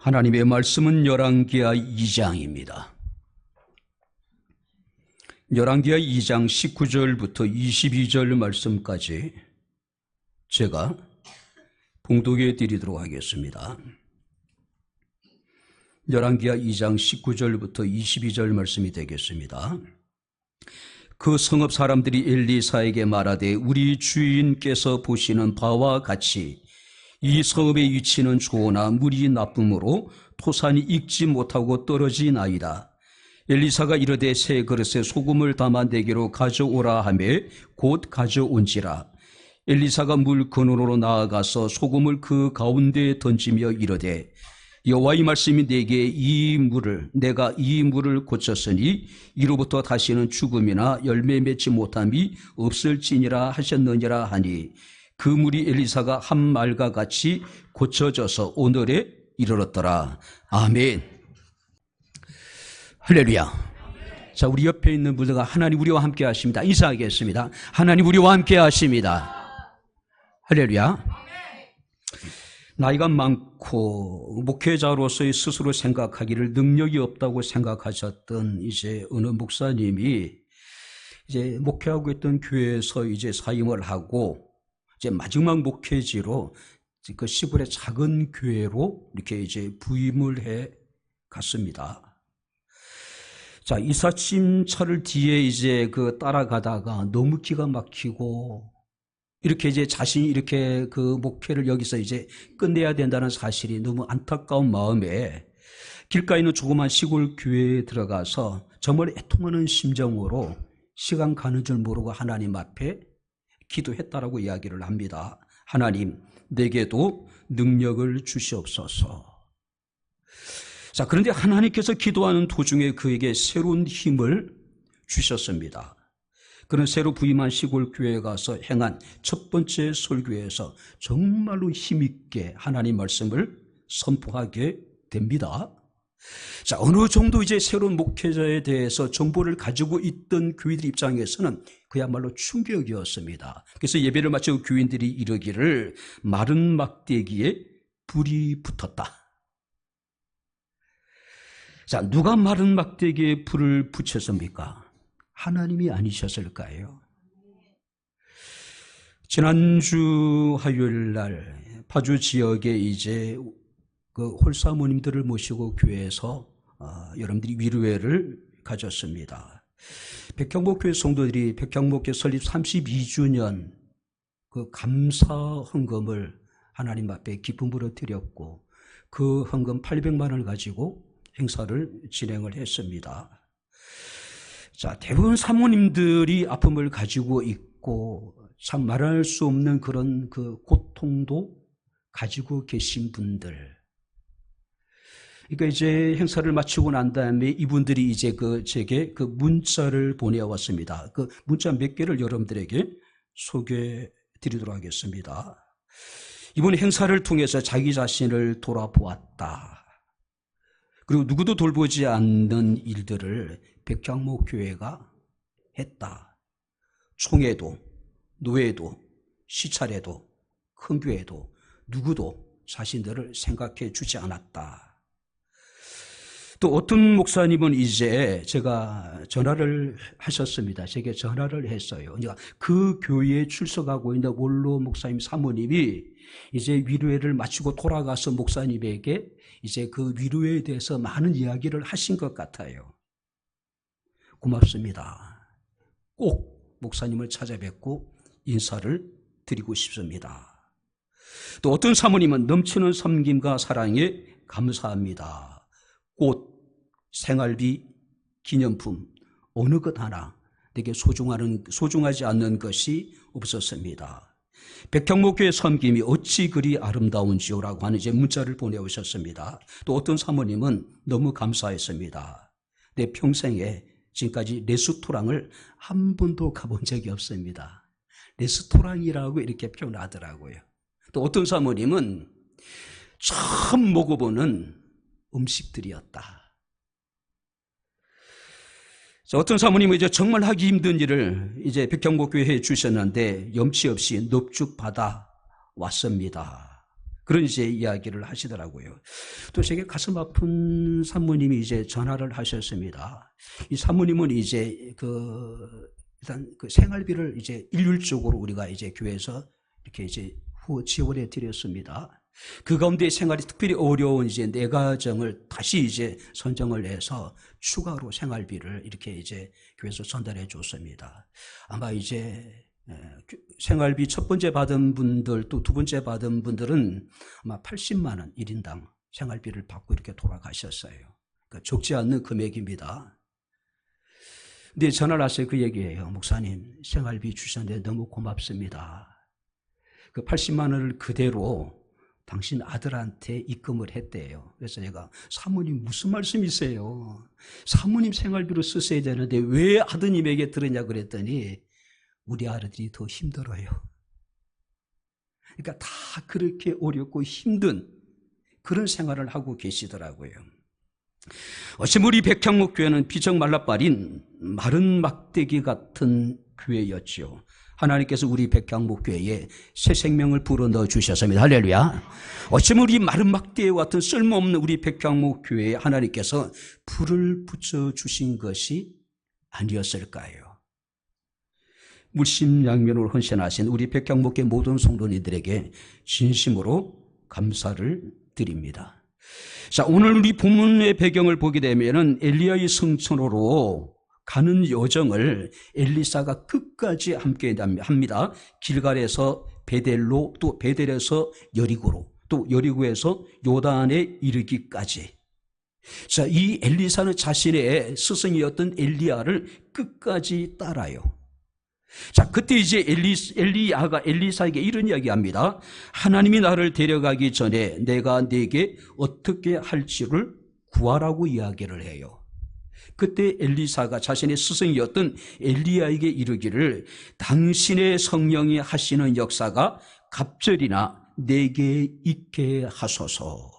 하나님의 말씀은 열왕기하 2장입니다. 열왕기하 2장 19절부터 22절 말씀까지 제가 봉독해 드리도록 하겠습니다. 열왕기하 2장 19절부터 22절 말씀이 되겠습니다. 그 성읍 사람들이 엘리사에게 말하되 우리 주인께서 보시는 바와 같이 이 성읍의 위치는 좋으나 물이 나쁨으로 토산이 익지 못하고 떨어지나이다. 엘리사가 이르되 새 그릇에 소금을 담아 내게로 가져오라 하며 곧 가져온지라. 엘리사가 물 근원으로 나아가서 소금을 그 가운데에 던지며 이르되 여호와의 말씀이 내게 내가 이 물을 고쳤으니 이로부터 다시는 죽음이나 열매 맺지 못함이 없을지니라 하셨느니라 하니 그 물이 엘리사가 한 말과 같이 고쳐져서 오늘에 이르렀더라. 아멘. 할렐루야. 자, 우리 옆에 있는 분들과 하나님 우리와 함께 하십니다. 인사하겠습니다. 하나님 우리와 함께 하십니다. 할렐루야. 나이가 많고 목회자로서의 스스로 생각하기를 능력이 없다고 생각하셨던 이제 어느 목사님이 이제 목회하고 있던 교회에서 이제 사임을 하고 이제 마지막 목회지로 그 시골의 작은 교회로 이렇게 이제 부임을 해 갔습니다. 자, 이삿짐차를 뒤에 이제 따라가다가 너무 기가 막히고 이렇게 이제 자신이 이렇게 그 목회를 여기서 이제 끝내야 된다는 사실이 너무 안타까운 마음에 길가에 있는 조그만 시골 교회에 들어가서 정말 애통하는 심정으로 시간 가는 줄 모르고 하나님 앞에 기도했다라고 이야기를 합니다. 하나님, 내게도 능력을 주시옵소서. 자, 그런데 하나님께서 기도하는 도중에 그에게 새로운 힘을 주셨습니다. 그는 새로 부임한 시골 교회에 가서 행한 첫 번째 설교에서 정말로 힘있게 하나님 말씀을 선포하게 됩니다. 자, 어느 정도 이제 새로운 목회자에 대해서 정보를 가지고 있던 교인들 입장에서는 그야말로 충격이었습니다. 그래서 예배를 마치고 교인들이 이르기를 마른 막대기에 불이 붙었다. 자, 누가 마른 막대기에 불을 붙였습니까? 하나님이 아니셨을까요? 지난주 화요일 날 파주 지역에 이제 그 홀사모님들을 모시고 교회에서 여러분들이 위로회를 가졌습니다. 백향목교회 성도들이 백향목교회 설립 32주년 그 감사 헌금을 하나님 앞에 기쁨으로 드렸고 그 헌금 800만 원을 가지고 행사를 진행을 했습니다. 자, 대부분 사모님들이 아픔을 가지고 있고 참 말할 수 없는 그런 그 고통도 가지고 계신 분들. 그러니까 이제 행사를 마치고 난 다음에 이분들이 이제 제게 문자를 보내왔습니다. 그 문자 몇 개를 여러분들에게 소개해 드리도록 하겠습니다. 이번 행사를 통해서 자기 자신을 돌아보았다. 그리고 누구도 돌보지 않는 일들을 백향목교회가 했다. 총회도, 노회도, 시찰에도, 큰 교회도 누구도 자신들을 생각해 주지 않았다. 또 어떤 목사님은 이제 제가 전화를 하셨습니다. 제게 전화를 했어요. 그러니까 그 교회에 출석하고 있는 원로 목사님 사모님이 이제 위로회를 마치고 돌아가서 목사님에게 이제 그 위로회에 대해서 많은 이야기를 하신 것 같아요. 고맙습니다. 꼭 목사님을 찾아뵙고 인사를 드리고 싶습니다. 또 어떤 사모님은 넘치는 섬김과 사랑에 감사합니다. 꽃, 생활비, 기념품 어느 것 하나 내게 소중하지 않는 것이 없었습니다. 백향목교회 섬김이 어찌 그리 아름다운지요라고 하는 이제 문자를 보내오셨습니다. 또 어떤 사모님은 너무 감사했습니다. 내 평생에 지금까지 레스토랑을 한 번도 가본 적이 없습니다. 레스토랑이라고 이렇게 표현하더라고요. 또 어떤 사모님은 처음 먹어보는 음식들이었다. 어떤 사모님은 이제 정말 하기 힘든 일을 이제 백향목교회에 주셨는데 염치 없이 넙죽 받아 왔습니다. 그런 이제 이야기를 하시더라고요. 또 제게 가슴 아픈 사모님이 이제 전화를 하셨습니다. 이 사모님은 이제 일단 그 생활비를 이제 일률적으로 우리가 이제 교회에서 이렇게 이제 지원해 드렸습니다. 그 가운데 생활이 특별히 어려운 이제 네 가정을 다시 이제 선정을 해서 추가로 생활비를 이렇게 이제 교회에서 전달해 줬습니다. 아마 이제 생활비 첫 번째 받은 분들 또 두 번째 받은 분들은 아마 80만 원 1인당 생활비를 받고 이렇게 돌아가셨어요. 그러니까 적지 않는 금액입니다. 근데 전화를 왔어요. 그 얘기예요. 목사님, 생활비 주셨는데 너무 고맙습니다. 그 80만 원을 그대로 당신 아들한테 입금을 했대요. 그래서 제가 사모님 무슨 말씀이세요? 사모님 생활비로 쓰셔야 되는데 왜 아드님에게 들으냐 그랬더니 우리 아들이 더 힘들어요. 그러니까 다 그렇게 어렵고 힘든 그런 생활을 하고 계시더라고요. 어쩌면 우리 백향목교회는 비정 말라빠린 마른 막대기 같은 교회였죠. 하나님께서 우리 백향목교회에 새 생명을 불어넣어 주셨습니다. 할렐루야. 어쩌면 우리 마른 막대기와 같은 쓸모없는 우리 백향목교회에 하나님께서 불을 붙여주신 것이 아니었을까요? 물심양면으로 헌신하신 우리 백향목교회 모든 성도님들에게 진심으로 감사를 드립니다. 자, 오늘 우리 본문의 배경을 보게 되면은 엘리야의 성천으로 가는 여정을 엘리사가 끝까지 함께 합니다. 길갈에서 베델로, 또 베델에서 여리고로, 또 여리고에서 요단에 이르기까지. 자, 이 엘리사는 자신의 스승이었던 엘리야를 끝까지 따라요. 자, 그때 이제 엘리야가 엘리사에게 이런 이야기합니다. 하나님이 나를 데려가기 전에 내가 네게 어떻게 할지를 구하라고 이야기를 해요. 그때 엘리사가 자신의 스승이었던 엘리야에게 이르기를 당신의 성령이 하시는 역사가 갑절이나 내게 있게 하소서.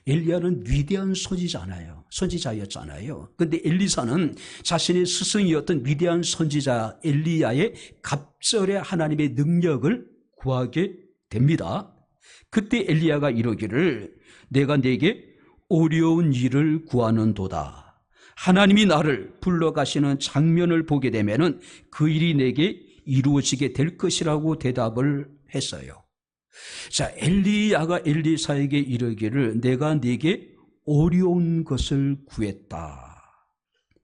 엘리야는 위대한 선지자였잖아요. 그런데 엘리사는 자신의 스승이었던 위대한 선지자 엘리야의 갑절에 하나님의 능력을 구하게 됩니다. 그때 엘리야가 이르기를 내가 네게 어려운 일을 구하는도다. 하나님이 나를 불러가시는 장면을 보게 되면은 그 일이 내게 이루어지게 될 것이라고 대답을 했어요. 자, 엘리야가 엘리사에게 이르기를 내가 네게 어려운 것을 구했다.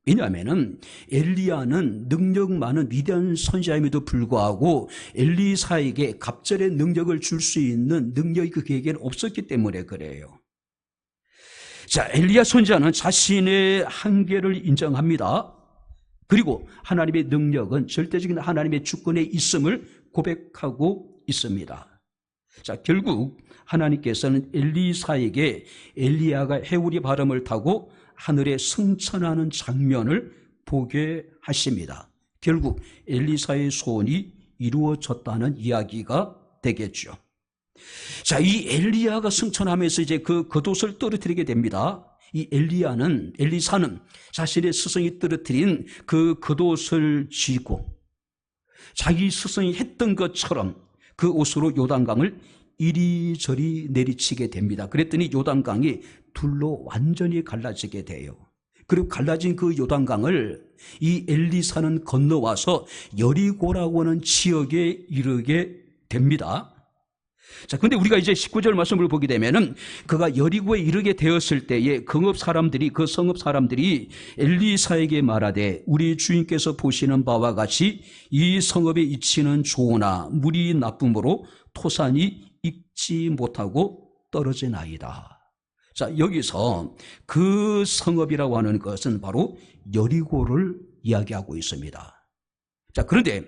왜냐하면 엘리야는 능력 많은 위대한 선지자임에도 불구하고 엘리사에게 갑절의 능력을 줄 수 있는 능력이 그에게는 없었기 때문에 그래요. 자, 엘리야 선지자는 자신의 한계를 인정합니다. 그리고 하나님의 능력은 절대적인 하나님의 주권에 있음을 고백하고 있습니다. 자, 결국 하나님께서는 엘리사에게 엘리야가 해오리 바람을 타고 하늘에 승천하는 장면을 보게 하십니다. 결국 엘리사의 소원이 이루어졌다는 이야기가 되겠죠. 자, 이 엘리야가 승천하면서 이제 그 겉옷을 떨어뜨리게 됩니다. 이 엘리사는 자신의 스승이 떨어뜨린 그 겉옷을 쥐고 자기 스승이 했던 것처럼 그 옷으로 요단강을 이리저리 내리치게 됩니다. 그랬더니 요단강이 둘로 완전히 갈라지게 돼요. 그리고 갈라진 그 요단강을 이 엘리사는 건너와서 여리고라고 하는 지역에 이르게 됩니다. 자, 근데 우리가 이제 19절 말씀을 보게 되면은 그가 여리고에 이르게 되었을 때에 그 성읍 사람들이 엘리사에게 말하되 우리 주인께서 보시는 바와 같이 이 성읍의 이치는 좋으나 물이 나쁨으로 토산이 익지 못하고 떨어지나이다. 자, 여기서 그 성읍이라고 하는 것은 바로 여리고를 이야기하고 있습니다. 자, 그런데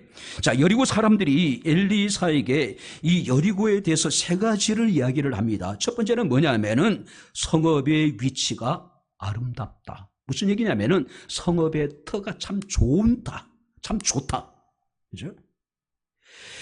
여리고 사람들이 엘리사에게 이 여리고에 대해서 세 가지를 이야기를 합니다. 첫 번째는 뭐냐면은 성읍의 위치가 아름답다. 무슨 얘기냐면은 성읍의 터가 참 좋다. 그죠?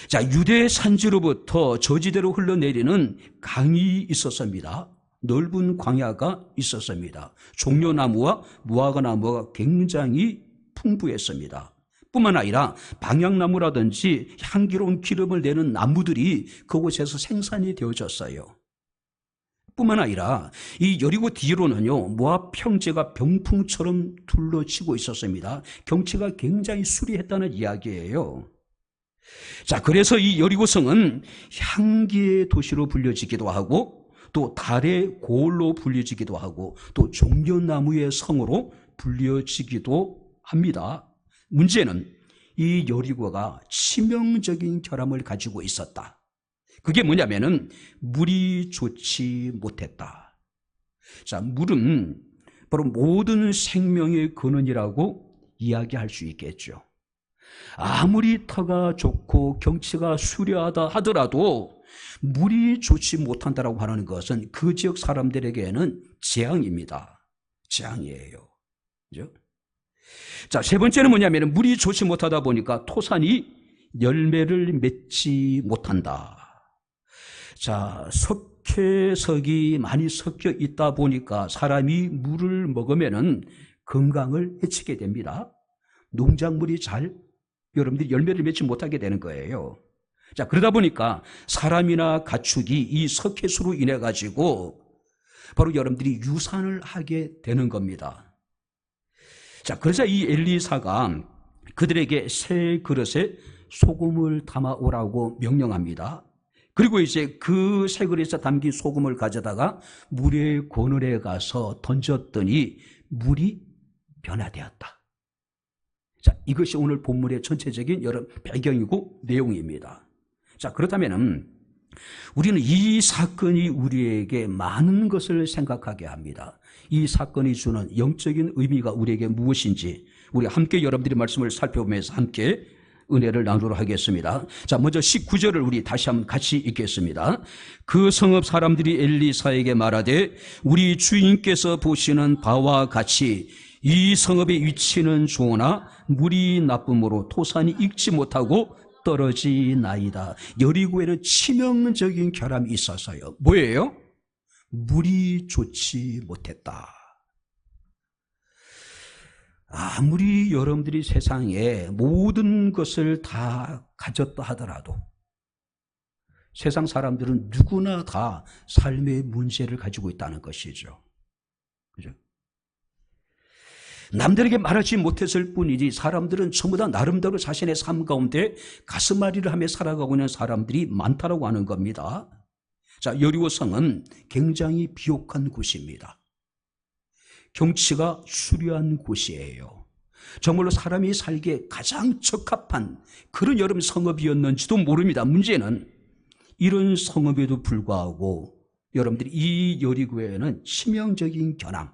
자, 유대 산지로부터 저지대로 흘러내리는 강이 있었습니다. 넓은 광야가 있었습니다. 종려나무와 무화과나무가 굉장히 풍부했습니다. 뿐만 아니라 방향나무라든지 향기로운 기름을 내는 나무들이 그곳에서 생산이 되어졌어요. 뿐만 아니라 이 여리고 뒤로는요, 모압 평지가 병풍처럼 둘러치고 있었습니다. 경치가 굉장히 수리했다는 이야기예요. 자, 그래서 이 여리고성은 향기의 도시로 불려지기도 하고, 또 달의 고을로 불려지기도 하고, 또 종려나무의 성으로 불려지기도 합니다. 문제는 이 여리고가 치명적인 결함을 가지고 있었다. 그게 뭐냐면은 물이 좋지 못했다. 자, 물은 바로 모든 생명의 근원이라고 이야기할 수 있겠죠. 아무리 터가 좋고 경치가 수려하다 하더라도 물이 좋지 못한다라고 하는 것은 그 지역 사람들에게는 재앙입니다. 재앙이에요. 그죠? 자, 세 번째는 뭐냐면 물이 좋지 못하다 보니까 토산이 열매를 맺지 못한다. 자, 석회석이 많이 섞여 있다 보니까 사람이 물을 먹으면은 건강을 해치게 됩니다. 농작물이 여러분들이 열매를 맺지 못하게 되는 거예요. 자, 그러다 보니까 사람이나 가축이 이 석회수로 인해 가지고 바로 여러분들이 유산을 하게 되는 겁니다. 자, 그래서 이 엘리사가 그들에게 새 그릇에 소금을 담아 오라고 명령합니다. 그리고 이제 그 새 그릇에 담긴 소금을 가져다가 물의 고늘에 가서 던졌더니 물이 변화되었다. 자, 이것이 오늘 본문의 전체적인 여러 배경이고 내용입니다. 자, 그렇다면은 우리는 이 사건이 우리에게 많은 것을 생각하게 합니다. 이 사건이 주는 영적인 의미가 우리에게 무엇인지 우리 함께 여러분들의 말씀을 살펴보면서 함께 은혜를 나누도록 하겠습니다. 자, 먼저 19절을 우리 다시 한번 같이 읽겠습니다. 그 성읍 사람들이 엘리사에게 말하되 우리 주인께서 보시는 바와 같이 이 성읍의 위치는 좋으나 물이 나쁨으로 토산이 익지 못하고 떨어지나이다. 여리고에는 치명적인 결함이 있어서요. 뭐예요? 물이 좋지 못했다. 아무리 여러분들이 세상에 모든 것을 다 가졌다 하더라도 세상 사람들은 누구나 다 삶의 문제를 가지고 있다는 것이죠. 그죠? 남들에게 말하지 못했을 뿐이지 사람들은 전부 다 나름대로 자신의 삶 가운데 가슴앓이를 하며 살아가고 있는 사람들이 많다라고 하는 겁니다. 자, 여리고성은 굉장히 비옥한 곳입니다. 경치가 수려한 곳이에요. 정말로 사람이 살기에 가장 적합한 그런 여름 성읍이었는지도 모릅니다. 문제는 이런 성읍에도 불구하고 여러분들이 이 여리고에는 치명적인 견항,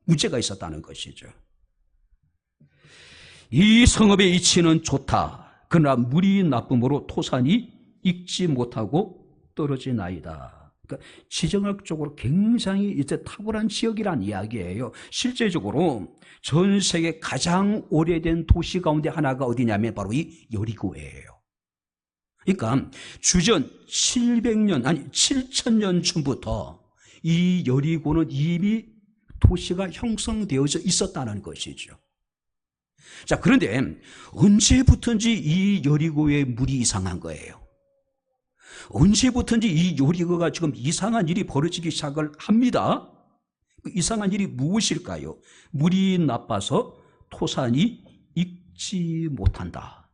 문제가 있었다는 것이죠. 이 성읍의 위치는 좋다. 그러나 물이 나쁨으로 토산이 익지 못하고 떨어지나이다. 그러니까 지정학적으로 굉장히 이제 탁월한 지역이란 이야기예요. 실제적으로 전 세계 가장 오래된 도시 가운데 하나가 어디냐면 바로 이 여리고예요. 그러니까 주전 700년 아니 7000년 전부터 이 여리고는 이미 도시가 형성되어져 있었다는 것이죠. 자, 그런데 언제부터인지 이 여리고의 물이 이상한 거예요. 언제부터인지 이 여리고가 지금 이상한 일이 벌어지기 시작을 합니다. 그 이상한 일이 무엇일까요? 물이 나빠서 토산이 익지 못한다.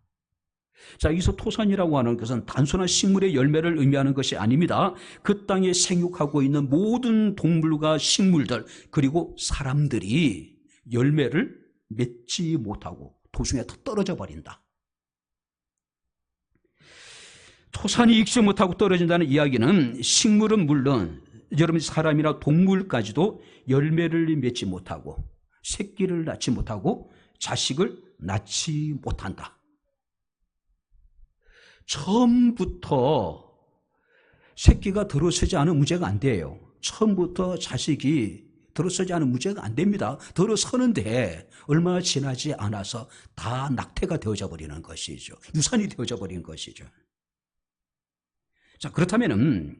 자, 여기서 토산이라고 하는 것은 단순한 식물의 열매를 의미하는 것이 아닙니다. 그 땅에 생육하고 있는 모든 동물과 식물들 그리고 사람들이 열매를 맺지 못하고 도중에 떨어져 버린다. 토산이 익지 못하고 떨어진다는 이야기는 식물은 물론 여러분 사람이나 동물까지도 열매를 맺지 못하고 새끼를 낳지 못하고 자식을 낳지 못한다. 처음부터 새끼가 들어서지 않은 문제가 안 돼요. 처음부터 자식이 들어서지 않은 문제가 안 됩니다. 들어서는데 얼마 지나지 않아서 다 낙태가 되어져 버리는 것이죠. 유산이 되어져 버리는 것이죠. 자, 그렇다면은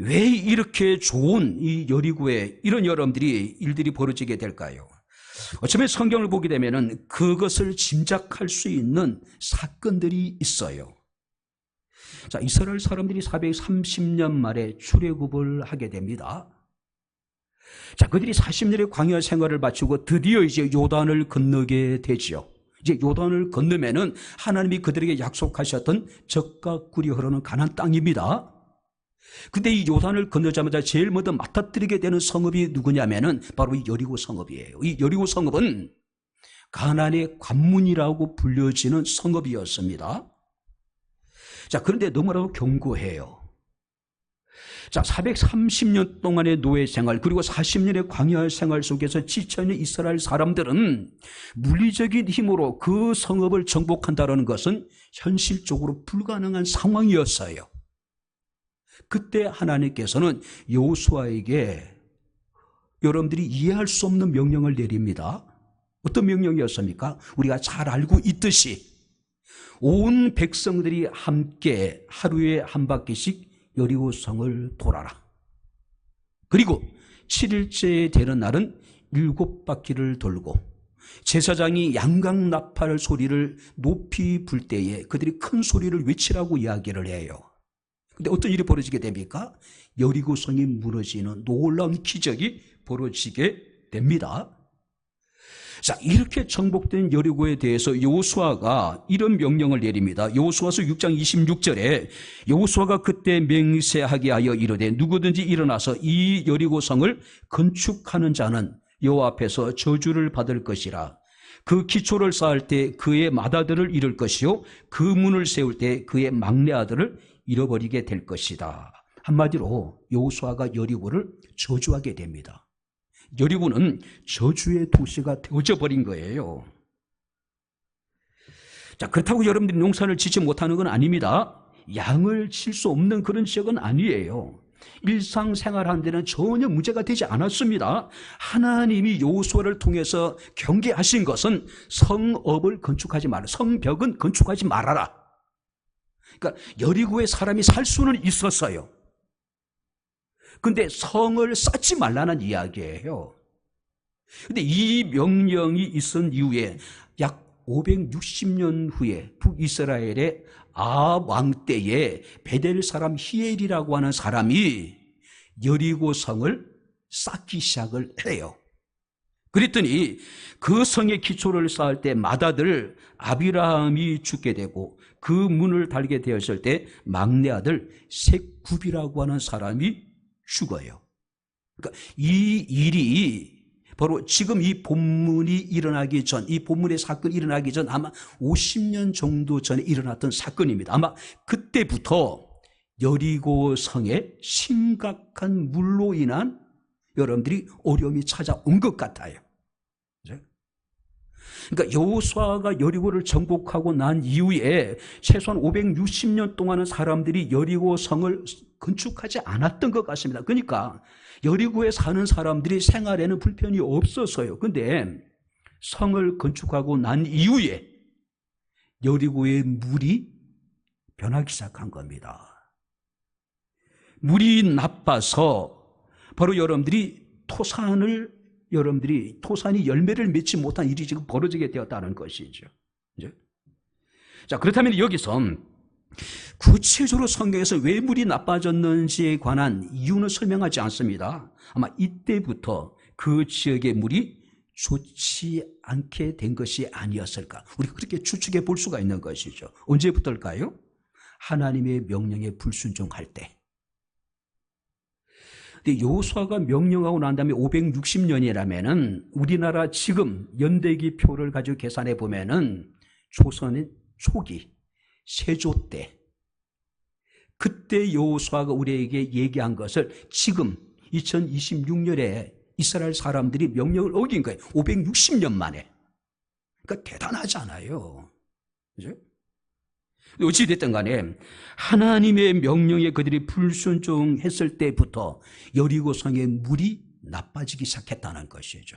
왜 이렇게 좋은 이 여리고에 이런 일들이 벌어지게 될까요? 어쩌면 성경을 보게 되면은 그것을 짐작할 수 있는 사건들이 있어요. 자, 이스라엘 사람들이 430년 만에 출애굽을 하게 됩니다. 자, 그들이 40년의 광야 생활을 마치고 드디어 이제 요단을 건너게 되지요. 이제 요단을 건너면은 하나님이 그들에게 약속하셨던 젖과 꿀이 흐르는 가나안 땅입니다. 근데 이 요단을 건너자마자 제일 먼저 맞닥뜨리게 되는 성읍이 누구냐면은 바로 이 여리고 성읍이에요. 이 여리고 성읍은 가나안의 관문이라고 불려지는 성읍이었습니다. 자, 그런데 너무나도 견고해요. 자, 430년 동안의 노예 생활 그리고 40년의 광야 생활 속에서 지쳐있는 이스라엘 사람들은 물리적인 힘으로 그 성읍을 정복한다는 것은 현실적으로 불가능한 상황이었어요. 그때 하나님께서는 여호수아에게 여러분들이 이해할 수 없는 명령을 내립니다. 어떤 명령이었습니까? 우리가 잘 알고 있듯이 온 백성들이 함께 하루에 한 바퀴씩 여리고 성을 돌아라. 그리고 7일째에 되는 날은 7바퀴를 돌고 제사장이 양강나팔 소리를 높이 불 때에 그들이 큰 소리를 외치라고 이야기를 해요. 근데 어떤 일이 벌어지게 됩니까? 여리고 성이 무너지는 놀라운 기적이 벌어지게 됩니다. 자, 이렇게 정복된 여리고에 대해서 여호수아가 이런 명령을 내립니다. 여호수아서 6장 26절에 여호수아가 그때 맹세하게 하여 이르되 누구든지 일어나서 이 여리고 성을 건축하는 자는 여호와 앞에서 저주를 받을 것이라. 그 기초를 쌓을 때 그의 맏아들을 잃을 것이요 그 문을 세울 때 그의 막내 아들을 잃어버리게 될 것이다. 한마디로 여호수아가 여리고를 저주하게 됩니다. 여리고는 저주의 도시가 되어져 버린 거예요. 자, 그렇다고 여러분들이 농사를 짓지 못하는 건 아닙니다. 양을 칠 수 없는 그런 지역은 아니에요. 일상생활하는 데는 전혀 문제가 되지 않았습니다. 하나님이 여호수아를 통해서 경계하신 것은 성읍을 건축하지 말아라. 성벽은 건축하지 말아라. 그러니까 여리고에 사람이 살 수는 있었어요. 근데 성을 쌓지 말라는 이야기예요. 근데 이 명령이 있은 이후에 약 560년 후에 북이스라엘의 아합 왕 때에 베델 사람 히엘이라고 하는 사람이 여리고 성을 쌓기 시작을 해요. 그랬더니 그 성의 기초를 쌓을 때 맏아들 아비라함이 죽게 되고 그 문을 달게 되었을 때 막내 아들 셋굽이라고 하는 사람이 죽어요. 그러니까 이 일이 바로 지금 이 본문이 일어나기 전, 이 본문의 사건이 일어나기 전 아마 50년 정도 전에 일어났던 사건입니다. 아마 그때부터 여리고 성에 심각한 물로 인한 여러분들이 어려움이 찾아온 것 같아요. 그러니까 여호수아가 여리고를 정복하고 난 이후에 최소한 560년 동안은 사람들이 여리고 성을 건축하지 않았던 것 같습니다. 그러니까 여리고에 사는 사람들이 생활에는 불편이 없었어요. 그런데 성을 건축하고 난 이후에 여리고의 물이 변하기 시작한 겁니다. 물이 나빠서 바로 여러분들이 토산이 열매를 맺지 못한 일이 지금 벌어지게 되었다는 것이죠. 자, 그렇다면 여기서 구체적으로 성경에서 왜 물이 나빠졌는지에 관한 이유는 설명하지 않습니다. 아마 이때부터 그 지역의 물이 좋지 않게 된 것이 아니었을까. 우리가 그렇게 추측해 볼 수가 있는 것이죠. 언제부터일까요? 하나님의 명령에 불순종할 때. 근데 여호수아가 명령하고 난 다음에 560년이라면은 우리나라 지금 연대기 표를 가지고 계산해 보면은 조선의 초기 세조 때 그때 여호수아가 우리에게 얘기한 것을 지금 2026년에 이스라엘 사람들이 명령을 어긴 거예요. 560년 만에. 그러니까 대단하잖아요. 그죠? 어찌됐든 간에 하나님의 명령에 그들이 불순종했을 때부터 여리고 성의 물이 나빠지기 시작했다는 것이죠.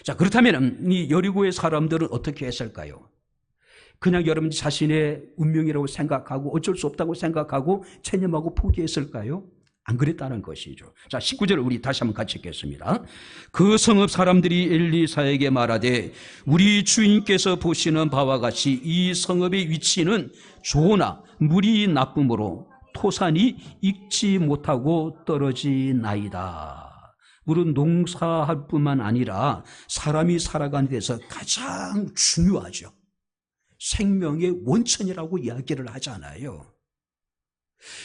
자, 그렇다면 이 여리고의 사람들은 어떻게 했을까요? 그냥 여러분 자신의 운명이라고 생각하고 어쩔 수 없다고 생각하고 체념하고 포기했을까요? 안 그랬다는 것이죠. 자, 19절을 우리 다시 한번 같이 읽겠습니다. 그 성읍 사람들이 엘리사에게 말하되 우리 주인께서 보시는 바와 같이 이 성읍의 위치는 좋으나 물이 나쁨으로 토산이 익지 못하고 떨어지나이다. 물은 농사할 뿐만 아니라 사람이 살아가는 데서 가장 중요하죠. 생명의 원천이라고 이야기를 하잖아요.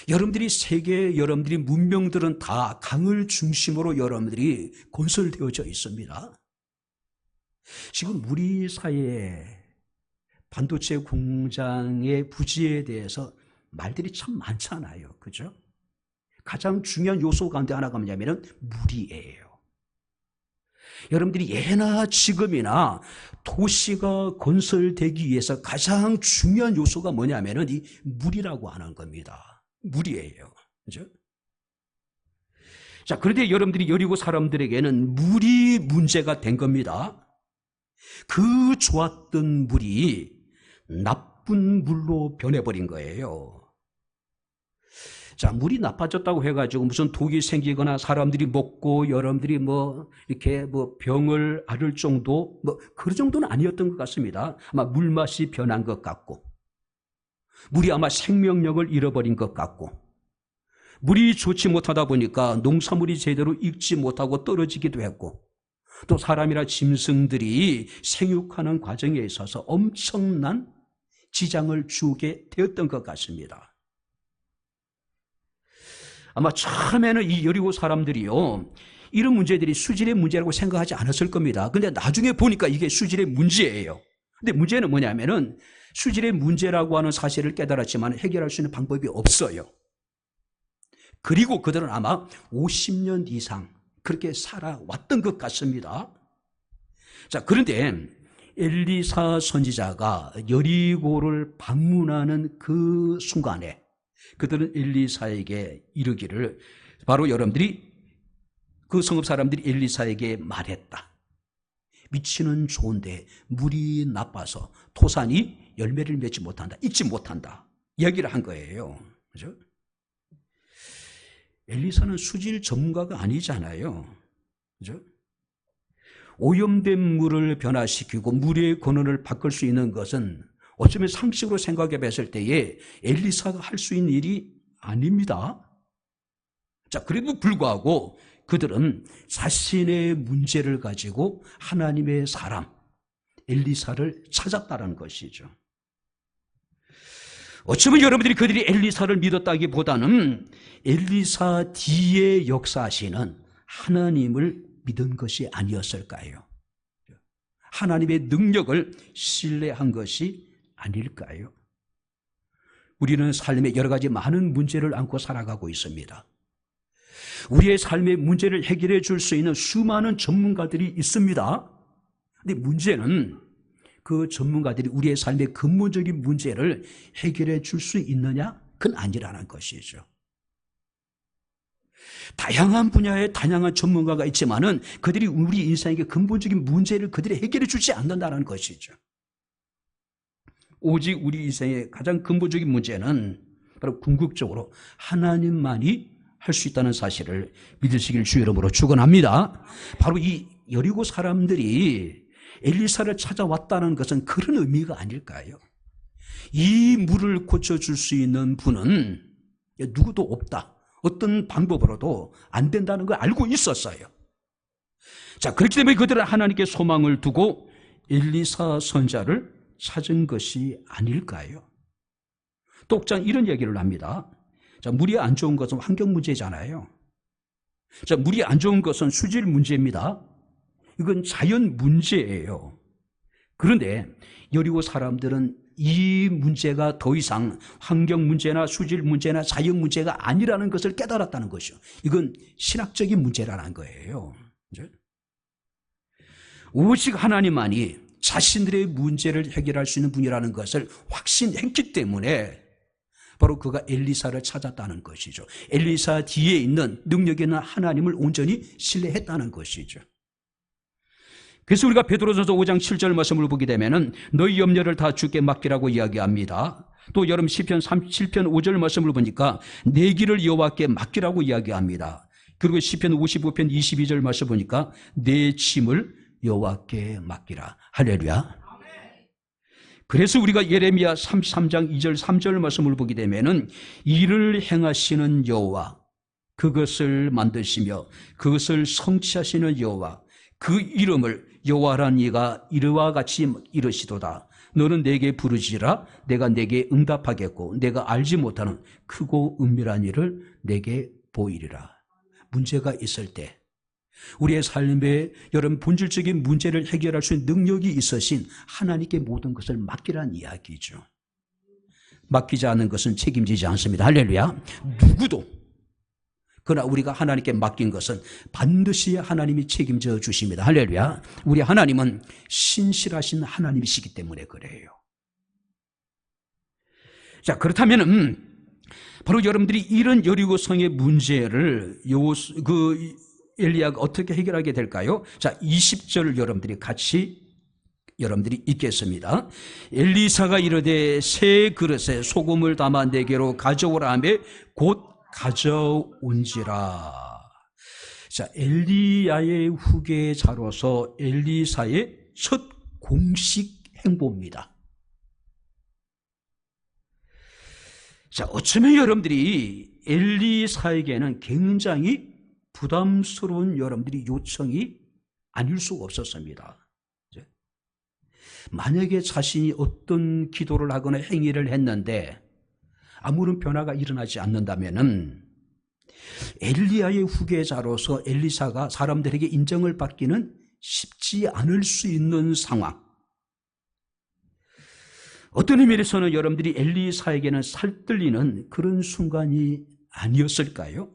여러분들이 세계, 여러분들이 문명들은 다 강을 중심으로 여러분들이 건설되어져 있습니다. 지금 우리 사회에 반도체 공장의 부지에 대해서 말들이 참 많잖아요. 그죠? 가장 중요한 요소 가운데 하나가 뭐냐면 물이에요. 여러분들이 예나 지금이나 도시가 건설되기 위해서 가장 중요한 요소가 뭐냐면 이 물이라고 하는 겁니다. 물이에요. 그죠? 자, 그런데 여러분들이 여리고 사람들에게는 물이 문제가 된 겁니다. 그 좋았던 물이 나쁜 물로 변해버린 거예요. 자, 물이 나빠졌다고 해가지고 무슨 독이 생기거나 사람들이 먹고 여러분들이 이렇게 병을 앓을 정도, 그런 정도는 아니었던 것 같습니다. 아마 물맛이 변한 것 같고, 물이 아마 생명력을 잃어버린 것 같고, 물이 좋지 못하다 보니까 농산물이 제대로 익지 못하고 떨어지기도 했고, 또 사람이나 짐승들이 생육하는 과정에 있어서 엄청난 지장을 주게 되었던 것 같습니다. 아마 처음에는 이 여리고 사람들이요, 이런 문제들이 수질의 문제라고 생각하지 않았을 겁니다. 근데 나중에 보니까 이게 수질의 문제예요. 근데 문제는 뭐냐면은 수질의 문제라고 하는 사실을 깨달았지만 해결할 수 있는 방법이 없어요. 그리고 그들은 아마 50년 이상 그렇게 살아왔던 것 같습니다. 자, 그런데 엘리사 선지자가 여리고를 방문하는 그 순간에 그들은 엘리사에게 이르기를, 바로 여러분들이 그 성읍 사람들이 엘리사에게 말했다. 위치는 좋은데 물이 나빠서 토산이 열매를 맺지 못한다, 익지 못한다, 이야기를 한 거예요. 그죠? 엘리사는 수질 전문가가 아니잖아요. 그죠? 오염된 물을 변화시키고 물의 권원을 바꿀 수 있는 것은 어쩌면 상식으로 생각해 봤을 때에 엘리사가 할 수 있는 일이 아닙니다. 자, 그래도 불구하고 그들은 자신의 문제를 가지고 하나님의 사람 엘리사를 찾았다는 것이죠. 어쩌면 여러분들이 그들이 엘리사를 믿었다기보다는 엘리사 뒤에 역사하시는 하나님을 믿은 것이 아니었을까요? 하나님의 능력을 신뢰한 것이 아닐까요? 우리는 삶에 여러 가지 많은 문제를 안고 살아가고 있습니다. 우리의 삶의 문제를 해결해 줄 수 있는 수많은 전문가들이 있습니다. 그런데 문제는 그 전문가들이 우리의 삶의 근본적인 문제를 해결해 줄 수 있느냐? 그건 아니라는 것이죠. 다양한 분야의 다양한 전문가가 있지만은 그들이 우리 인생에게 근본적인 문제를 그들이 해결해 주지 않는다는 것이죠. 오직 우리 인생의 가장 근본적인 문제는 바로 궁극적으로 하나님만이 할 수 있다는 사실을 믿으시길 주의 이름으로 축원합니다. 바로 이 여리고 사람들이 엘리사를 찾아왔다는 것은 그런 의미가 아닐까요? 이 물을 고쳐줄 수 있는 분은 누구도 없다. 어떤 방법으로도 안 된다는 걸 알고 있었어요. 자, 그렇기 때문에 그들은 하나님께 소망을 두고 엘리사 선자를 찾은 것이 아닐까요? 똑장 이런 얘기를 합니다. 자, 물이 안 좋은 것은 환경 문제잖아요. 자, 물이 안 좋은 것은 수질 문제입니다. 이건 자연 문제예요. 그런데 여리고 사람들은 이 문제가 더 이상 환경 문제나 수질 문제나 자연 문제가 아니라는 것을 깨달았다는 것이죠. 이건 신학적인 문제라는 거예요. 오직 하나님만이 자신들의 문제를 해결할 수 있는 분이라는 것을 확신했기 때문에 바로 그가 엘리사를 찾았다는 것이죠. 엘리사 뒤에 있는 능력 있는 하나님을 온전히 신뢰했다는 것이죠. 그래서 우리가 베드로전서 5장 7절 말씀을 보게 되면은 너희 염려를 다 주께 맡기라고 이야기합니다. 또 여러분 시편 37편 5절 말씀을 보니까 내 길을 여호와께 맡기라고 이야기합니다. 그리고 시편 55편 22절 말씀 보니까 내 짐을 여호와께 맡기라. 할렐루야. 그래서 우리가 예레미야 33장 2절 3절 말씀을 보게 되면은 이를 행하시는 여호와, 그것을 만드시며 그것을 성취하시는 여호와, 그 이름을 여호와란 이가 이르와 같이 이르시도다. 너는 내게 부르지라. 내가 내게 응답하겠고 내가 알지 못하는 크고 은밀한 일을 내게 보이리라. 문제가 있을 때 우리의 삶에 여러분 본질적인 문제를 해결할 수 있는 능력이 있으신 하나님께 모든 것을 맡기라는 이야기죠. 맡기지 않는 것은 책임지지 않습니다. 할렐루야. 누구도. 그러나 우리가 하나님께 맡긴 것은 반드시 하나님이 책임져 주십니다. 할렐루야. 우리 하나님은 신실하신 하나님이시기 때문에 그래요. 자, 그렇다면 바로 여러분들이 이런 여리고성의 문제를 엘리야가 어떻게 해결하게 될까요? 자, 20절 여러분들이 읽겠습니다. 엘리사가 이르되 새 그릇에 소금을 담아 내게로 가져오라 하매 곧 가져온지라. 자, 엘리야의 후계자로서 엘리사의 첫 공식 행보입니다. 자, 어쩌면 여러분들이 엘리사에게는 굉장히 부담스러운 여러분들이 요청이 아닐 수가 없었습니다. 만약에 자신이 어떤 기도를 하거나 행위를 했는데 아무런 변화가 일어나지 않는다면은 엘리야의 후계자로서 엘리사가 사람들에게 인정을 받기는 쉽지 않을 수 있는 상황. 어떤 의미에서는 여러분들이 엘리사에게는 살뜰리는 그런 순간이 아니었을까요?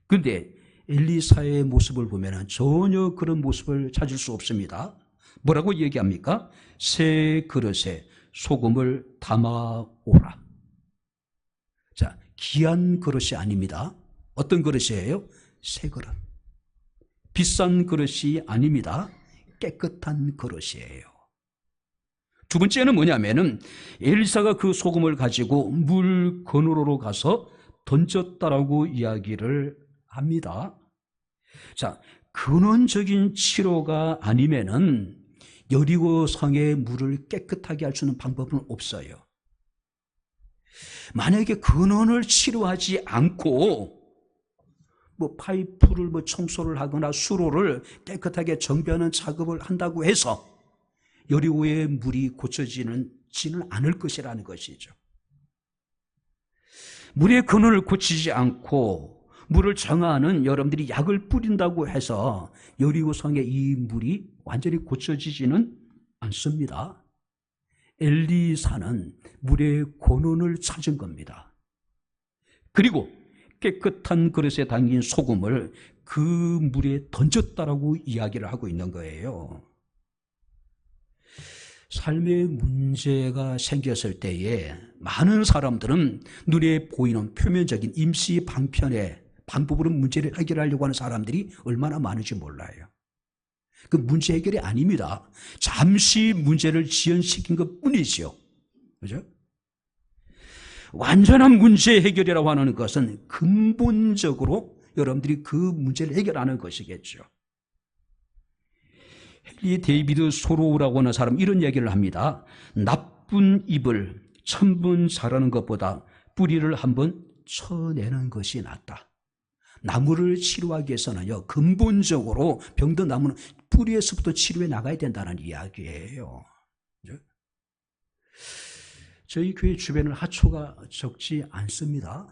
그런데 엘리사의 모습을 보면 전혀 그런 모습을 찾을 수 없습니다. 뭐라고 얘기합니까? 새 그릇에 소금을 담아오라. 자, 귀한 그릇이 아닙니다. 어떤 그릇이에요? 새 그릇. 비싼 그릇이 아닙니다. 깨끗한 그릇이에요. 두 번째는 뭐냐면은 엘리사가 그 소금을 가지고 물 건으로 가서 던졌다라고 이야기를 합니다. 자, 근원적인 치료가 아니면은 여리고 성의 물을 깨끗하게 할 수 있는 방법은 없어요. 만약에 근원을 치료하지 않고 파이프를 청소를 하거나 수로를 깨끗하게 정비하는 작업을 한다고 해서 여리고의 물이 고쳐지지는 않을 것이라는 것이죠. 물의 근원을 고치지 않고 물을 정하는 여러분들이 약을 뿌린다고 해서 여리고성의 이 물이 완전히 고쳐지지는 않습니다. 엘리사는 물의 근원을 찾은 겁니다. 그리고 깨끗한 그릇에 담긴 소금을 그 물에 던졌다라고 이야기를 하고 있는 거예요. 삶의 문제가 생겼을 때에 많은 사람들은 눈에 보이는 표면적인 임시 방편의 방법으로 문제를 해결하려고 하는 사람들이 얼마나 많은지 몰라요. 그 문제 해결이 아닙니다. 잠시 문제를 지연시킨 것 뿐이죠. 그죠? 완전한 문제 해결이라고 하는 것은 근본적으로 여러분들이 그 문제를 해결하는 것이겠죠. 헨리 데이비드 소로우라고 하는 사람 이런 얘기를 합니다. 나쁜 잎을 1000번 자라는 것보다 뿌리를 한번 쳐내는 것이 낫다. 나무를 치료하기 위해서는요, 근본적으로 병든 나무는 뿌리에서부터 치료해 나가야 된다는 이야기예요. 저희 교회 주변은 하초가 적지 않습니다.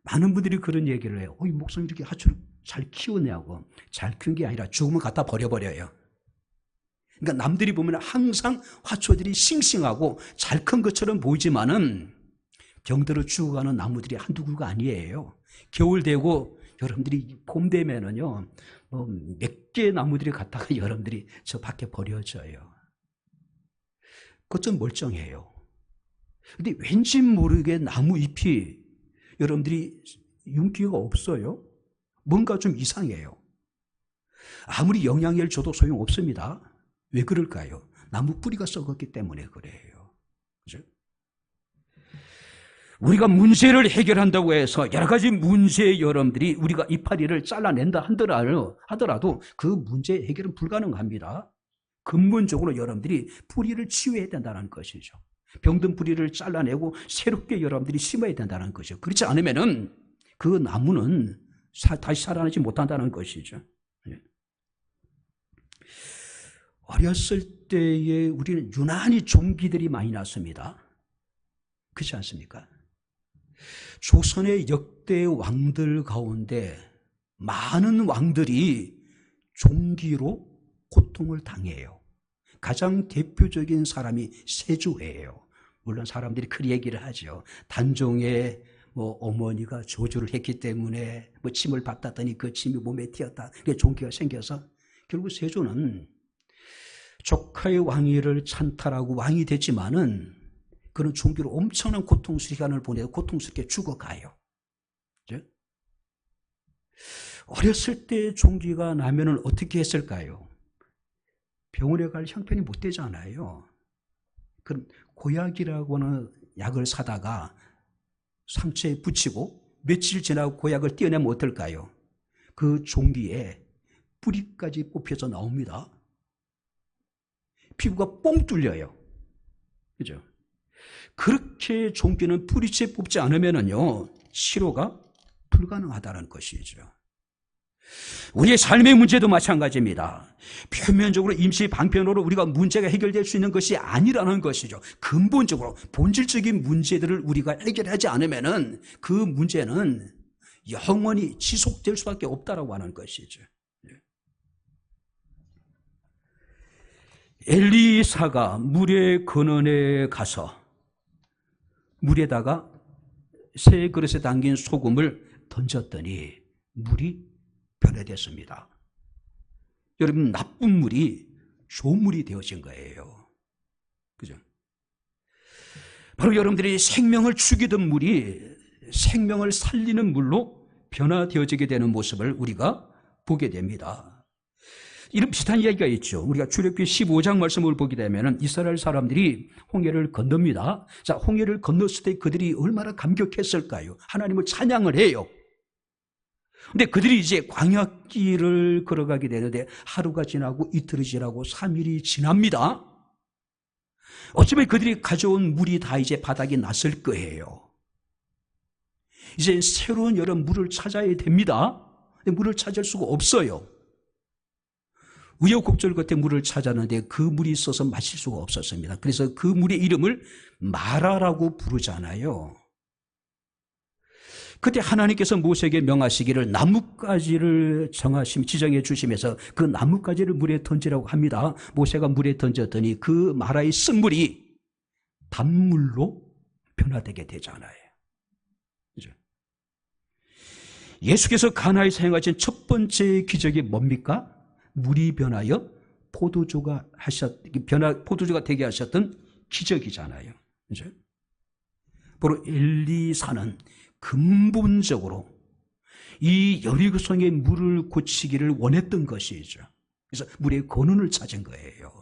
많은 분들이 그런 얘기를 해요. 목사님 이렇게 하초를 잘 키우냐고. 잘 키운 게 아니라 죽으면 갖다 버려버려요. 그러니까 남들이 보면 항상 화초들이 싱싱하고 잘 큰 것처럼 보이지만은 병들어 죽어가는 나무들이 한두 그루가 아니에요. 겨울 되고 여러분들이 봄 되면은요, 몇 개의 나무들이 갖다가 여러분들이 저 밖에 버려져요. 그것 좀 멀쩡해요. 근데 왠지 모르게 나무 잎이 여러분들이 윤기가 없어요. 뭔가 좀 이상해요. 아무리 영양제를 줘도 소용없습니다. 왜 그럴까요? 나무 뿌리가 썩었기 때문에 그래요. 그죠? 우리가 문제를 해결한다고 해서 여러 가지 문제의 여러분들이 우리가 이파리를 잘라낸다 하더라도 그 문제 해결은 불가능합니다. 근본적으로 여러분들이 뿌리를 치유해야 된다는 것이죠. 병든 뿌리를 잘라내고 새롭게 여러분들이 심어야 된다는 것이죠. 그렇지 않으면은 그 나무는 다시 살아나지 못한다는 것이죠. 어렸을 때에 우리는 유난히 종기들이 많이 났습니다. 그렇지 않습니까? 조선의 역대 왕들 가운데 많은 왕들이 종기로 고통을 당해요. 가장 대표적인 사람이 세조예요. 물론 사람들이 그 얘기를 하죠. 단종의 어머니가 조주를 했기 때문에 침을 뱉었더니 그 침이 몸에 튀었다. 그게 종기가 생겨서 결국 세조는 조카의 왕위를 찬탈하고 왕이 됐지만은 그는 종기로 엄청난 고통시간을 보내고 고통스럽게 죽어가요. 그죠? 어렸을 때 종기가 나면은 어떻게 했을까요? 병원에 갈 형편이 못 되잖아요. 그럼 고약이라고 하는 약을 사다가 상처에 붙이고 며칠 지나고 그 약을 떼어내면 어떨까요? 그 종기에 뿌리까지 뽑혀서 나옵니다. 피부가 뻥 뚫려요. 그죠? 그렇게 종기는 뿌리채 뽑지 않으면은요, 치료가 불가능하다는 것이죠. 우리의 삶의 문제도 마찬가지입니다. 표면적으로 임시 방편으로 우리가 문제가 해결될 수 있는 것이 아니라는 것이죠. 근본적으로 본질적인 문제들을 우리가 해결하지 않으면은 그 문제는 영원히 지속될 수밖에 없다라고 하는 것이죠. 엘리사가 물의 근원에 가서 물에다가 새 그릇에 담긴 소금을 던졌더니 물이 변해됐습니다. 여러분, 나쁜 물이 좋은 물이 되어진 거예요. 그죠? 바로 여러분들이 생명을 죽이던 물이 생명을 살리는 물로 변화되어지게 되는 모습을 우리가 보게 됩니다. 이런 비슷한 이야기가 있죠. 우리가 출애굽기 15장 말씀을 보게 되면 이스라엘 사람들이 홍해를 건넙니다. 자, 홍해를 건넜을 때 그들이 얼마나 감격했을까요? 하나님을 찬양을 해요. 근데 그들이 이제 광야길을 걸어가게 되는데 하루가 지나고 이틀이 지나고 3일이 지납니다. 어쩌면 그들이 가져온 물이 다 이제 바닥에 났을 거예요. 이제 새로운 여름 물을 찾아야 됩니다. 물을 찾을 수가 없어요. 우여곡절 끝에 물을 찾았는데 그 물이 있어서 마실 수가 없었습니다. 그래서 그 물의 이름을 마라라고 부르잖아요. 그때 하나님께서 모세에게 명하시기를 나뭇가지를 지정해 주시면서 그 나뭇가지를 물에 던지라고 합니다. 모세가 물에 던졌더니 그 마라의 쓴물이 단물로 변화되게 되잖아요. 그죠? 예수께서 가나에서 행하신 첫 번째 기적이 뭡니까? 물이 변하여 포도주가 되게 하셨던 기적이잖아요. 그죠? 바로 엘리사는 근본적으로 이 여리고성의 물을 고치기를 원했던 것이죠. 그래서 물의 근원을 찾은 거예요.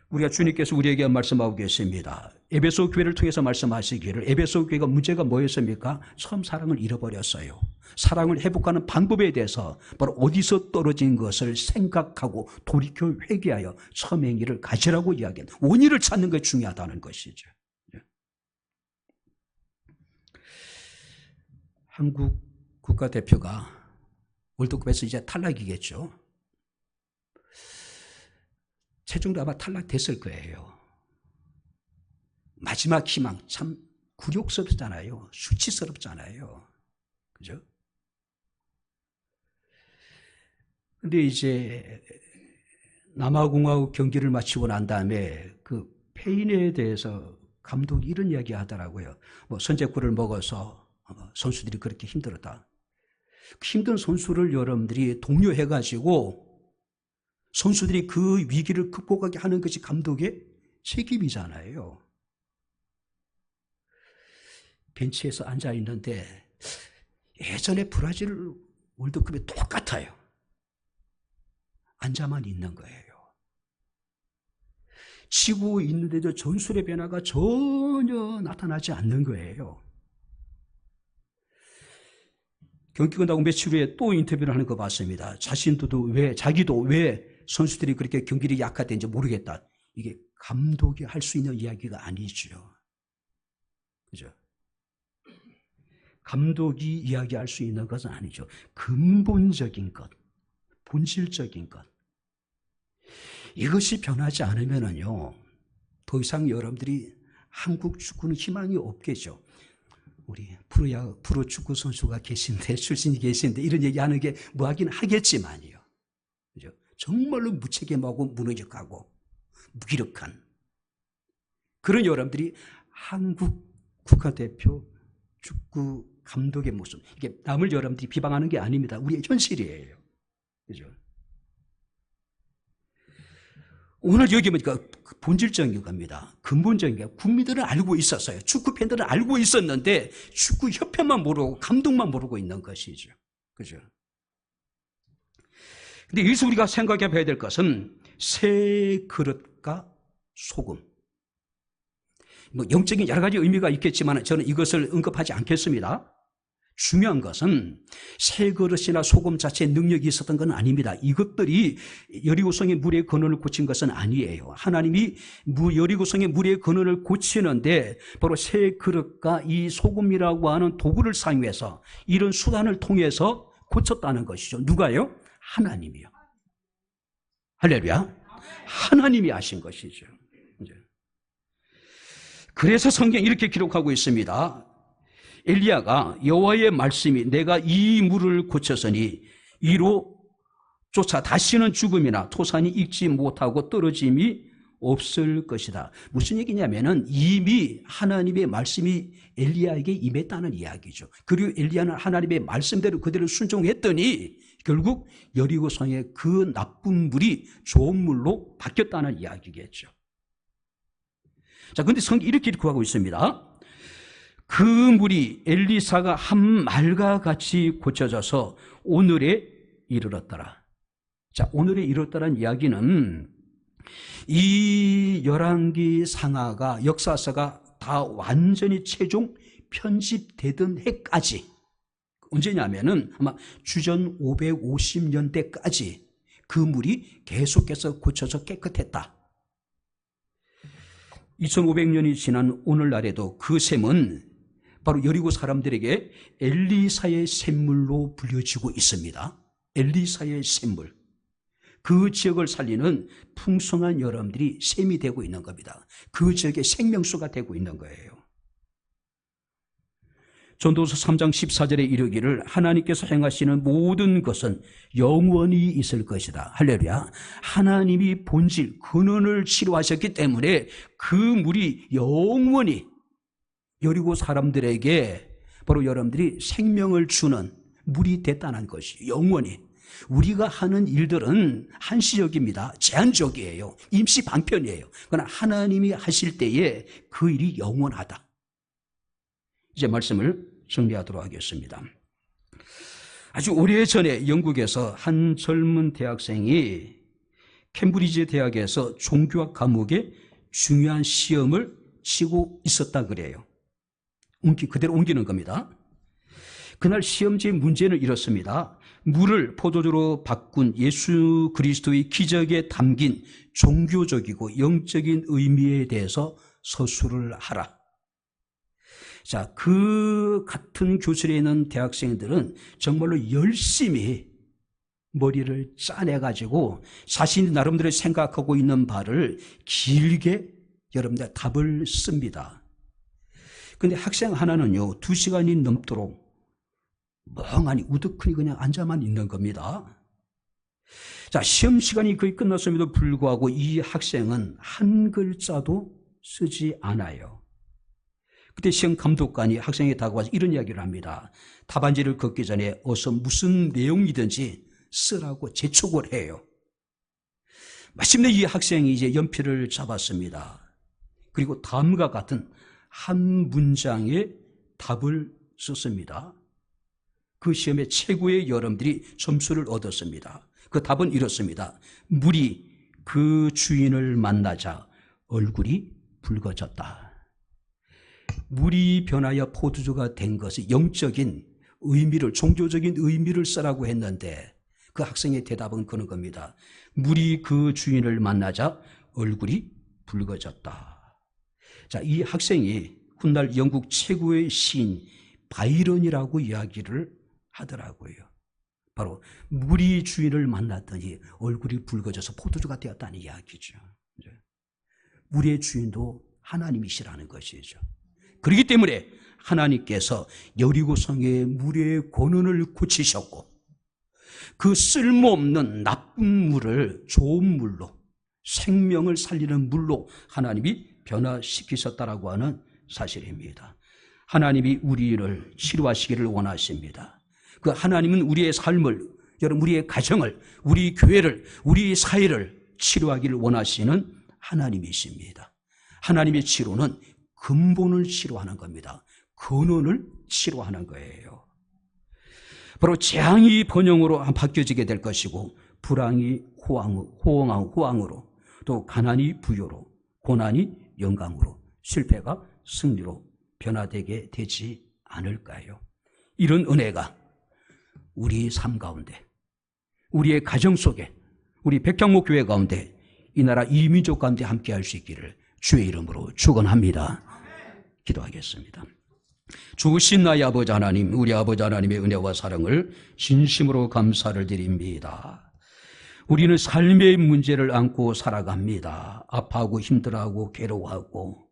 우리가 주님께서 우리에게 말씀하고 계십니다. 에베소 교회를 통해서 말씀하시기를 에베소 교회가 문제가 뭐였습니까? 처음 사랑을 잃어버렸어요. 사랑을 회복하는 방법에 대해서 바로 어디서 떨어진 것을 생각하고 돌이켜 회개하여 처음 행위를 가지라고 이야기한 원인을 찾는 것이 중요하다는 것이죠. 한국 국가대표가 월드컵에서 이제 탈락이겠죠. 최종도 아마 탈락됐을 거예요. 마지막 희망, 참 굴욕스럽잖아요. 수치스럽잖아요. 그죠? 근데 이제 남아공화국 경기를 마치고 난 다음에 그 페인에 대해서 감독이 이런 이야기 하더라고요. 선제골을 먹어서 선수들이 그렇게 힘들었다. 힘든 선수를 여러분들이 독려해가지고 선수들이 그 위기를 극복하게 하는 것이 감독의 책임이잖아요. 벤치에서 앉아있는데 예전에 브라질 월드컵에 똑같아요. 앉아만 있는 거예요. 치고 있는데도 전술의 변화가 전혀 나타나지 않는 거예요. 경기 끝나고 며칠 후에 또 인터뷰를 하는 거 봤습니다. 자기도 왜 선수들이 그렇게 경기력이 약화된지 모르겠다. 이게 감독이 할 수 있는 이야기가 아니죠. 그죠? 감독이 이야기할 수 있는 것은 아니죠. 근본적인 것, 본질적인 것. 이것이 변하지 않으면요, 더 이상 여러분들이 한국 축구는 희망이 없겠죠. 우리 프로 축구 선수가 계신데, 출신이 계신데, 이런 얘기하는 게 뭐하긴 하겠지만요. 그죠? 정말로 무책임하고 무능력하고 무기력한 그런 여러분들이 한국 국가대표 축구 감독의 모습, 이게 남을 여러분들이 비방하는 게 아닙니다. 우리의 현실이에요. 그죠? 오늘 여기 보니까 본질적인 겁니다. 근본적인 게 국민들은 알고 있었어요. 축구 팬들은 알고 있었는데 축구 협회만 모르고 감독만 모르고 있는 것이죠. 그죠? 근데 여기서 우리가 생각해 봐야 될 것은 새 그릇과 소금. 뭐 영적인 여러 가지 의미가 있겠지만 저는 이것을 언급하지 않겠습니다. 중요한 것은 새 그릇이나 소금 자체의 능력이 있었던 건 아닙니다. 이것들이 여리고성의 물의 근원을 고친 것은 아니에요. 하나님이 여리고성의 물의 근원을 고치는데 바로 새 그릇과 이 소금이라고 하는 도구를 사용해서 이런 수단을 통해서 고쳤다는 것이죠. 누가요? 하나님이요. 할렐루야. 하나님이 하신 것이죠. 그래서 성경이 이렇게 기록하고 있습니다. 엘리야가 여호와의 말씀이 내가 이 물을 고쳤으니 이로 쫓아 다시는 죽음이나 토산이 익지 못하고 떨어짐이 없을 것이다. 무슨 얘기냐면은 이미 하나님의 말씀이 엘리야에게 임했다는 이야기죠. 그리고 엘리야는 하나님의 말씀대로 그대로 순종했더니 결국 여리고성의 그 나쁜 물이 좋은 물로 바뀌었다는 이야기겠죠. 자, 근데 성경이 이렇게 기록하고 있습니다. 그 물이 엘리사가 한 말과 같이 고쳐져서 오늘에 이르렀더라. 자, 오늘에 이르렀다는 이야기는 이 열왕기 상하가 역사서가 다 완전히 최종 편집되던 해까지, 언제냐면은 아마 주전 550년대까지 그 물이 계속해서 고쳐져 깨끗했다. 2500년이 지난 오늘날에도 그 샘은 바로 여리고 사람들에게 엘리사의 샘물로 불려지고 있습니다. 엘리사의 샘물. 그 지역을 살리는 풍성한 여러분들이 샘이 되고 있는 겁니다. 그 지역의 생명수가 되고 있는 거예요. 전도서 3장 14절에 이르기를 하나님께서 행하시는 모든 것은 영원히 있을 것이다. 할렐루야. 하나님이 본질, 근원을 치료하셨기 때문에 그 물이 영원히 여리고 사람들에게 바로 여러분들이 생명을 주는 물이 됐다는 것이 영원히. 우리가 하는 일들은 한시적입니다. 제한적이에요. 임시 방편이에요. 그러나 하나님이 하실 때에 그 일이 영원하다. 이제 말씀을 정리하도록 하겠습니다. 아주 오래전에 영국에서 한 젊은 대학생이 캠브리지 대학에서 종교학 과목에 중요한 시험을 치고 있었다 그래요. 그대로 옮기는 겁니다. 그날 시험지의 문제는 이렇습니다. 물을 포도주로 바꾼 예수 그리스도의 기적에 담긴 종교적이고 영적인 의미에 대해서 서술을 하라. 자, 그 같은 교실에 있는 대학생들은 정말로 열심히 머리를 짜내가지고 자신이 나름대로 생각하고 있는 바를 길게 여러분들 답을 씁니다. 근데 학생 하나는요, 2시간이 넘도록 멍하니 우두커니 그냥 앉아만 있는 겁니다. 자, 시험 시간이 거의 끝났음에도 불구하고 이 학생은 한 글자도 쓰지 않아요. 그때 시험 감독관이 학생에게 다가와서 이런 이야기를 합니다. 답안지를 걷기 전에 어서 무슨 내용이든지 쓰라고 재촉을 해요. 마침내 이 학생이 이제 연필을 잡았습니다. 그리고 다음과 같은 한 문장의 답을 썼습니다. 그 시험에 최고의 여러분들이 점수를 얻었습니다. 그 답은 이렇습니다. 물이 그 주인을 만나자 얼굴이 붉어졌다. 물이 변하여 포도주가 된 것이 영적인 의미를, 종교적인 의미를 쓰라고 했는데 그 학생의 대답은 그런 겁니다. 물이 그 주인을 만나자 얼굴이 붉어졌다. 자, 이 학생이 훗날 영국 최고의 시인 바이런이라고 이야기를 하더라고요. 바로 물이 주인을 만났더니 얼굴이 붉어져서 포도주가 되었다는 이야기죠. 물의 주인도 하나님이시라는 것이죠. 그렇기 때문에 하나님께서 여리고성의 물의 권원을 고치셨고 그 쓸모없는 나쁜 물을 좋은 물로, 생명을 살리는 물로 하나님이 변화시키셨다라고 하는 사실입니다. 하나님이 우리를 치료하시기를 원하십니다. 그 하나님은 우리의 삶을, 여러분 우리의 가정을, 우리 교회를, 우리 사회를 치료하기를 원하시는 하나님이십니다. 하나님의 치료는 근본을 치료하는 겁니다. 근원을 치료하는 거예요. 바로 재앙이 번영으로 바뀌어지게 될 것이고 불황이 호황으로, 또 가난이 부요로, 고난이 영광으로, 실패가 승리로 변화되게 되지 않을까요? 이런 은혜가 우리 삶 가운데, 우리의 가정 속에, 우리 백향목 교회 가운데, 이 나라 이 민족 가운데 함께 할 수 있기를 주의 이름으로 축원합니다. 기도하겠습니다. 주신 나의 아버지 하나님, 우리 아버지 하나님의 은혜와 사랑을 진심으로 감사를 드립니다. 우리는 삶의 문제를 안고 살아갑니다. 아파하고 힘들어하고 괴로워하고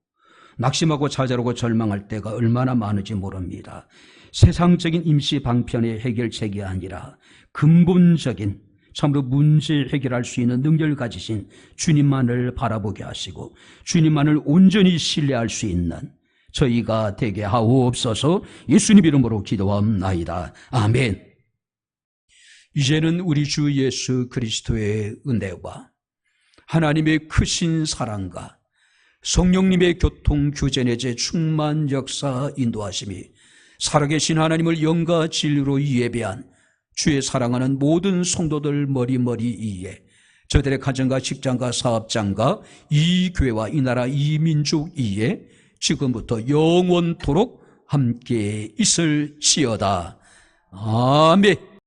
낙심하고 좌절하고 절망할 때가 얼마나 많은지 모릅니다. 세상적인 임시 방편의 해결책이 아니라 근본적인 참으로 문제 해결할 수 있는 능력을 가지신 주님만을 바라보게 하시고 주님만을 온전히 신뢰할 수 있는 저희가 되게 하옵소서. 예수님 이름으로 기도합나이다. 아멘. 이제는 우리 주 예수 그리스도의 은혜와 하나님의 크신 사랑과 성령님의 교통 교제내제 충만 역사 인도하심이 살아계신 하나님을 영과 진리로 예배한 주의 사랑하는 모든 성도들 머리머리 위에 저들의 가정과 직장과 사업장과 이 교회와 이 나라 이 민족 위에 지금부터 영원토록 함께 있을지어다. 아멘.